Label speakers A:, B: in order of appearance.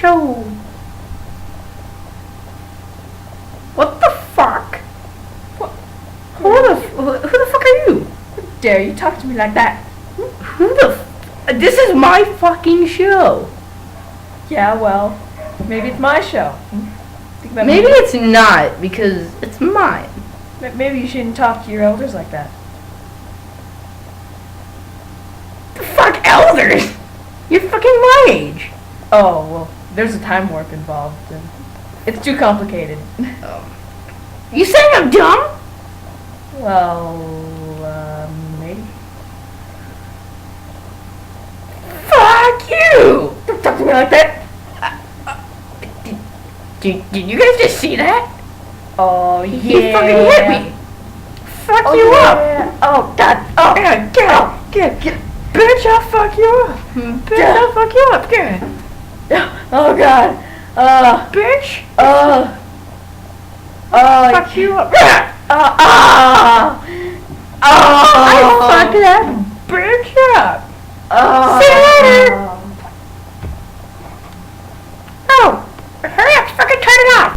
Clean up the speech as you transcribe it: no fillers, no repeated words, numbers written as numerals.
A: show. What the fuck?
B: What?
A: Who the fuck are you?
B: How dare you talk to me like that?
A: Who the this is my fucking show.
B: Yeah, well, maybe it's my show. Think about
A: Maybe it's not, because it's mine.
B: Maybe you shouldn't talk to your elders like that.
A: The fuck elders? You're fucking my age.
B: Oh, well, there's a time warp involved, and it's too complicated.
A: You saying I'm dumb?
B: Well, maybe.
A: Fuck you! Don't talk to me like that. Did you guys just see that?
B: Oh, yeah.
A: He fucking hit me. Fuck
B: Oh,
A: you
B: yeah.
A: up. Oh, God. Oh, get. Bitch, I'll fuck you up. Bitch, I'll fuck you up. Get.
B: Oh, God.
A: Bitch. Fuck you up. I fucked that bitch up.